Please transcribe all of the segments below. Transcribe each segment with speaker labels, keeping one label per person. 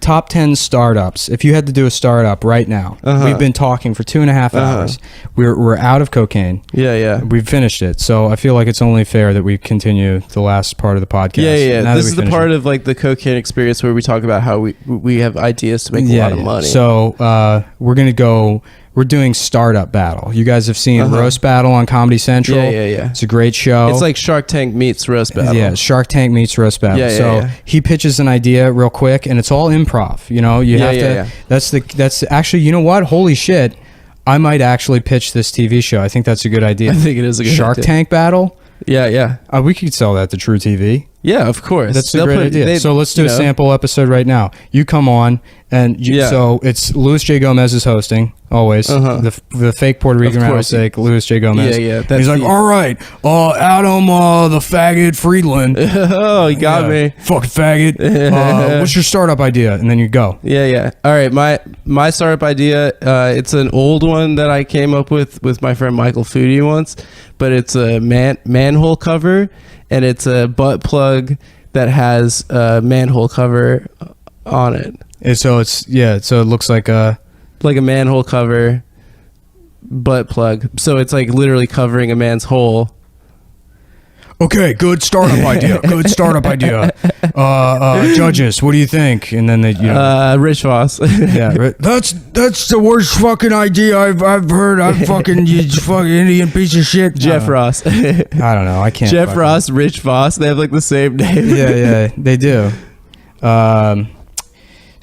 Speaker 1: top 10 startups. If you had to do a startup right now, we've been talking for 2.5 hours. We're out of cocaine.
Speaker 2: Yeah.
Speaker 1: We've finished it. So I feel like it's only fair that we continue the last part of the podcast.
Speaker 2: Yeah. This is the part of like the cocaine experience where we talk about how we have ideas to make a lot of money.
Speaker 1: So we're doing Startup Battle. You guys have seen Roast Battle on Comedy Central.
Speaker 2: Yeah.
Speaker 1: It's a great show.
Speaker 2: It's like Shark Tank meets Roast Battle.
Speaker 1: Yeah, Shark Tank meets Roast Battle.
Speaker 2: Yeah.
Speaker 1: He pitches an idea real quick, and it's all improv. You know, you have to. That's actually. You know what? Holy shit! I might actually pitch this TV show. I think that's a good idea.
Speaker 2: I think it is a good
Speaker 1: Shark
Speaker 2: idea.
Speaker 1: Tank Battle.
Speaker 2: Yeah.
Speaker 1: We could sell that to True TV.
Speaker 2: Yeah, of course.
Speaker 1: That's a great idea. So let's do a sample episode right now. You come on, and so it's Luis J. Gomez is hosting, always. The fake Puerto Rican rattlesnake, Luis J. Gomez.
Speaker 2: Yeah.
Speaker 1: He's like, all right, Adam, the faggot Friedland.
Speaker 2: Oh, you got me.
Speaker 1: Fucking faggot. What's your startup idea? And then you go.
Speaker 2: Yeah. All right, my startup idea, it's an old one that I came up with my friend Michael Foodie once, but it's a manhole cover, and it's a butt plug that has a manhole cover on it.
Speaker 1: And so so it looks like a
Speaker 2: manhole cover butt plug. So it's like literally covering a man's hole.
Speaker 1: Okay, good startup idea. Judges, what do you think? And then they,
Speaker 2: Rich Voss.
Speaker 1: That's the worst fucking idea I've heard. I'm fucking you fucking Indian piece of shit.
Speaker 2: Jeff Ross.
Speaker 1: I don't know. I can't.
Speaker 2: Jeff Ross, Rich Voss. They have like the same name.
Speaker 1: Yeah, they do. I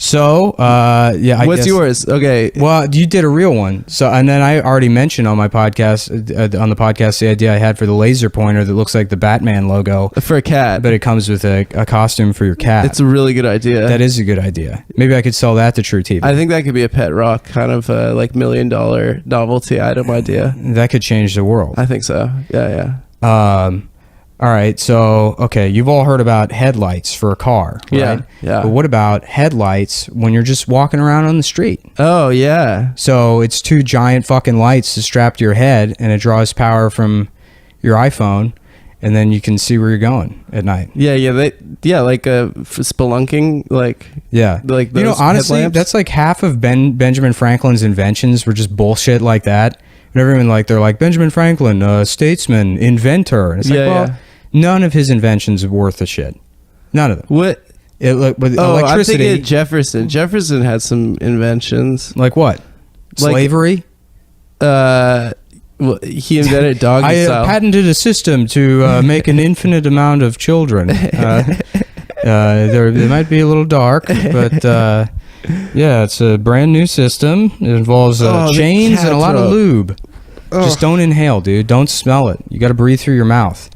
Speaker 2: What's
Speaker 1: guess,
Speaker 2: yours? Okay.
Speaker 1: Well, you did a real one. So, and then I already mentioned on my podcast, the idea I had for the laser pointer that looks like the Batman logo
Speaker 2: For a cat.
Speaker 1: but it comes with a costume for your cat.
Speaker 2: It's a really good idea.
Speaker 1: That is a good idea. Maybe I could sell that to True TV.
Speaker 2: I think that could be a pet rock, kind of like $1 million novelty item idea.
Speaker 1: That could change the world.
Speaker 2: I think so. Yeah.
Speaker 1: All right, so, okay, you've all heard about headlights for a car, right?
Speaker 2: Yeah.
Speaker 1: But what about headlights when you're just walking around on the street?
Speaker 2: Oh, yeah.
Speaker 1: So it's 2 giant fucking lights to strap to your head, and it draws power from your iPhone, and then you can see where you're going at night.
Speaker 2: Yeah, like spelunking, like...
Speaker 1: Yeah.
Speaker 2: Like those
Speaker 1: honestly,
Speaker 2: headlamps.
Speaker 1: that's like half of Benjamin Franklin's inventions were just bullshit like that. And everyone, they're like, Benjamin Franklin, statesman, inventor. And it's none of his inventions are worth a shit. None of them.
Speaker 2: What?
Speaker 1: With electricity.
Speaker 2: I'm thinking Jefferson. Jefferson had some inventions.
Speaker 1: Like what? Slavery?
Speaker 2: He invented doggy style.
Speaker 1: I patented a system to make an infinite amount of children. They might be a little dark, but it's a brand new system. It involves chains and a lot of lube. Just don't inhale, dude. Don't smell it. You got to breathe through your mouth.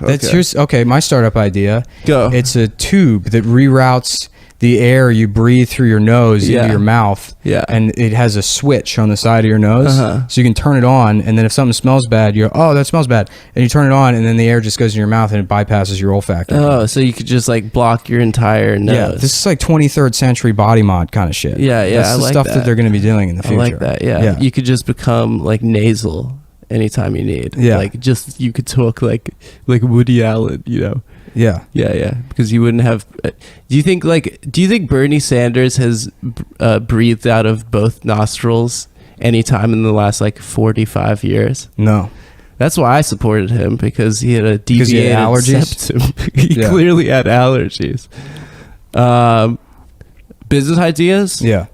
Speaker 1: My startup idea.
Speaker 2: Go.
Speaker 1: It's a tube that reroutes the air you breathe through your nose into your mouth.
Speaker 2: Yeah.
Speaker 1: And it has a switch on the side of your nose. So you can turn it on, and then if something smells bad, you go, oh, that smells bad. And you turn it on, and then the air just goes in your mouth, and it bypasses your olfactory.
Speaker 2: Oh, so you could just block your entire nose.
Speaker 1: Yeah, this is like 23rd century body mod kind of shit.
Speaker 2: Yeah.
Speaker 1: That's the stuff that they're going to be doing in the future.
Speaker 2: I like that, yeah. You could just become nasal anytime you need.
Speaker 1: Yeah.
Speaker 2: You could talk like Woody Allen, you know?
Speaker 1: Yeah.
Speaker 2: Because you wouldn't have... Do you think Bernie Sanders has breathed out of both nostrils anytime in the last 45 years?
Speaker 1: No.
Speaker 2: That's why I supported him, because he had a deviated septum. He clearly had allergies. Business ideas?
Speaker 1: Yeah.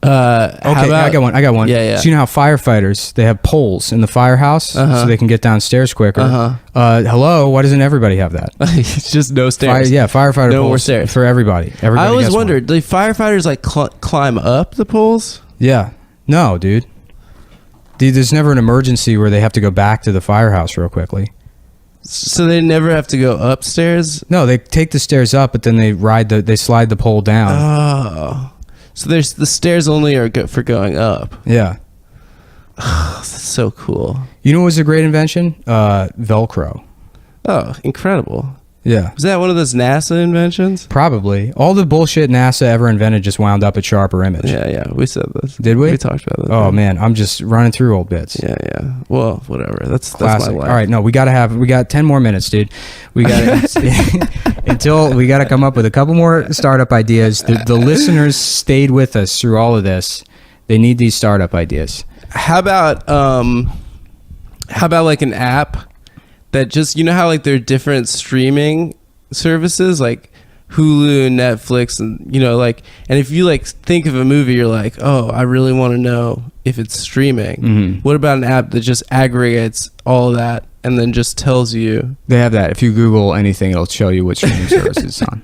Speaker 2: Okay,
Speaker 1: I got one.
Speaker 2: Yeah.
Speaker 1: So you know how firefighters, they have poles in the firehouse so they can get downstairs quicker. Hello, why doesn't everybody have that?
Speaker 2: It's just no stairs.
Speaker 1: Firefighter
Speaker 2: no
Speaker 1: poles
Speaker 2: more stairs
Speaker 1: for everybody.
Speaker 2: I always wondered, do firefighters climb up the poles?
Speaker 1: Yeah. No, dude. There's never an emergency where they have to go back to the firehouse real quickly.
Speaker 2: So they never have to go upstairs?
Speaker 1: No, they take the stairs up, but then they slide the pole down.
Speaker 2: Oh. So there's the stairs only are for going up.
Speaker 1: Yeah.
Speaker 2: That's so cool.
Speaker 1: You know what was a great invention? Velcro.
Speaker 2: Oh, incredible.
Speaker 1: Yeah.
Speaker 2: Was that one of those NASA inventions?
Speaker 1: Probably. All the bullshit NASA ever invented just wound up at Sharper Image.
Speaker 2: Yeah. We said this.
Speaker 1: Did we?
Speaker 2: We talked about that.
Speaker 1: Oh man, I'm just running through old bits.
Speaker 2: Yeah. Well, whatever. That's
Speaker 1: Classic.
Speaker 2: my life.
Speaker 1: All right, no, we got 10 more minutes, dude. We got we got to come up with a couple more startup ideas. The listeners stayed with us through all of this. They need these startup ideas.
Speaker 2: How about like an app that just, you know how like there are different streaming services like Hulu, Netflix, and you know, like, and if you like think of a movie, you're like, oh, I really want to know if it's streaming.
Speaker 1: Mm-hmm.
Speaker 2: What about an app that just aggregates all of that and then just tells you?
Speaker 1: They have that. If you Google anything, it'll show you what streaming service it's on.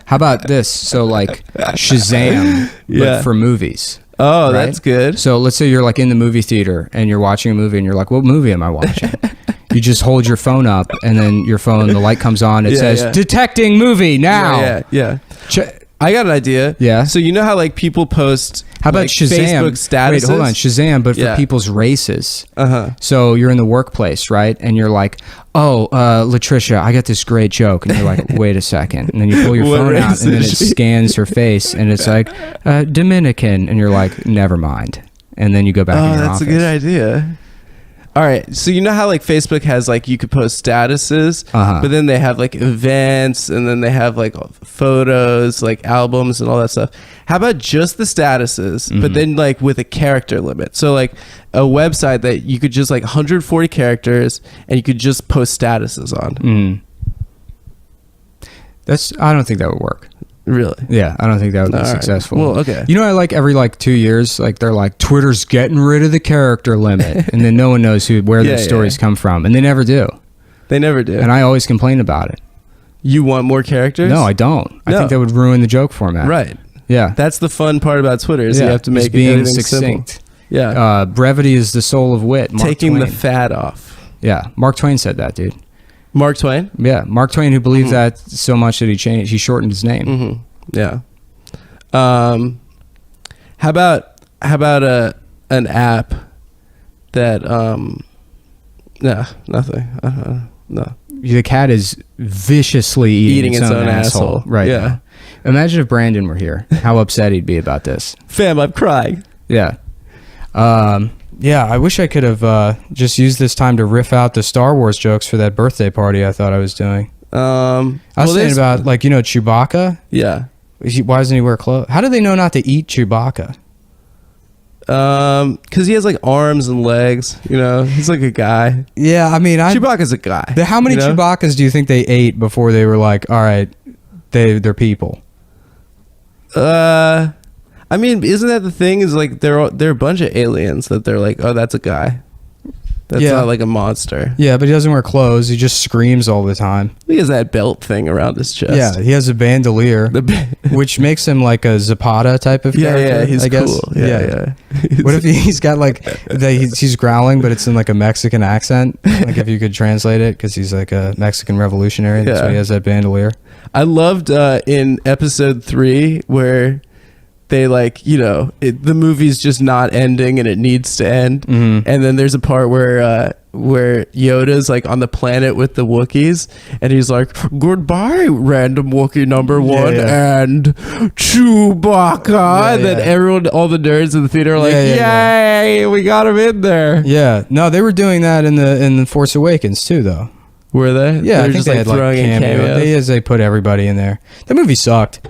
Speaker 1: How about this? So like Shazam, but for movies.
Speaker 2: Oh,
Speaker 1: right?
Speaker 2: That's good.
Speaker 1: So let's say you're like in the movie theater and you're watching a movie and you're like, what movie am I watching? You just hold your phone up and then your phone, the light comes on. It says, detecting movie now.
Speaker 2: Yeah. I got an idea.
Speaker 1: Yeah.
Speaker 2: So you know how like people post
Speaker 1: how about
Speaker 2: like,
Speaker 1: Shazam?
Speaker 2: Facebook statuses?
Speaker 1: Wait, hold on. Shazam, but for people's races.
Speaker 2: Uh-huh.
Speaker 1: So you're in the workplace, right? And you're like, oh, Latricia, I got this great joke. And you're like, wait a second. And then you pull your phone out and then it scans her face and it's like, Dominican. And you're like, never mind. And then you go back in your office.
Speaker 2: That's a good idea. All right, so you know how like Facebook has like you could post statuses, but then they have like events and then they have like photos, like albums and all that stuff. How about just the statuses, but then like with a character limit? So like a website that you could just like 140 characters and you could just post statuses on.
Speaker 1: I don't think that would work.
Speaker 2: Really?
Speaker 1: Yeah, I don't think that would be successful.
Speaker 2: Well, okay.
Speaker 1: You know, I like every like 2 years, like they're like Twitter's getting rid of the character limit, and then no one knows where the stories come from, and they never do.
Speaker 2: They never do.
Speaker 1: And I always complain about it.
Speaker 2: You want more characters?
Speaker 1: No, I don't. I think that would ruin the joke format.
Speaker 2: Right.
Speaker 1: Yeah.
Speaker 2: That's the fun part about Twitter is you have to make
Speaker 1: being
Speaker 2: everything
Speaker 1: succinct.
Speaker 2: Simple. Yeah.
Speaker 1: Brevity is the soul of wit. Mark
Speaker 2: Taking
Speaker 1: Twain.
Speaker 2: the fat off.
Speaker 1: Yeah. Mark Twain said that, dude.
Speaker 2: Mark Twain?
Speaker 1: Yeah. Mark Twain, who believed that so much that he shortened his name.
Speaker 2: Mm-hmm. Yeah. How about an app that no, nothing. No.
Speaker 1: The cat is viciously eating its own asshole right now. Imagine if Brandon were here, how upset he'd be about this.
Speaker 2: Fam, I'm crying.
Speaker 1: Yeah. Yeah, I wish I could have just used this time to riff out the Star Wars jokes for that birthday party I thought I was doing. I was thinking about, like, you know, Chewbacca?
Speaker 2: Yeah.
Speaker 1: Why doesn't he wear clothes? How do they know not to eat Chewbacca?
Speaker 2: Because he has like arms and legs, you know. He's like a guy.
Speaker 1: Yeah, I mean,
Speaker 2: Chewbacca's a guy.
Speaker 1: How many Chewbaccas do you think they ate before they were like, all right, they're people?
Speaker 2: I mean, isn't that the thing? Is like they're a bunch of aliens that they're like, oh, that's a guy. That's not like a monster.
Speaker 1: Yeah, but he doesn't wear clothes. He just screams all the time.
Speaker 2: He has that belt thing around his chest.
Speaker 1: Yeah, he has a bandolier, which makes him like a Zapata type of character.
Speaker 2: Yeah, he's
Speaker 1: I guess.
Speaker 2: Cool. Yeah.
Speaker 1: What if he's got like he's growling, but it's in like a Mexican accent? Like if you could translate it, because he's like a Mexican revolutionary. That's why he has that bandolier.
Speaker 2: I loved in episode 3 where they like, you know, the movie's just not ending and it needs to end. And then there's a part where Yoda's like on the planet with the Wookiees and he's like, goodbye, random Wookiee number 1 and Chewbacca. And then everyone, all the nerds in the theater are like, yay, we got him in there.
Speaker 1: Yeah. No, they were doing that in the Force Awakens too, though.
Speaker 2: Were they?
Speaker 1: Yeah, I think they had like cameos. They put everybody in there. That movie sucked.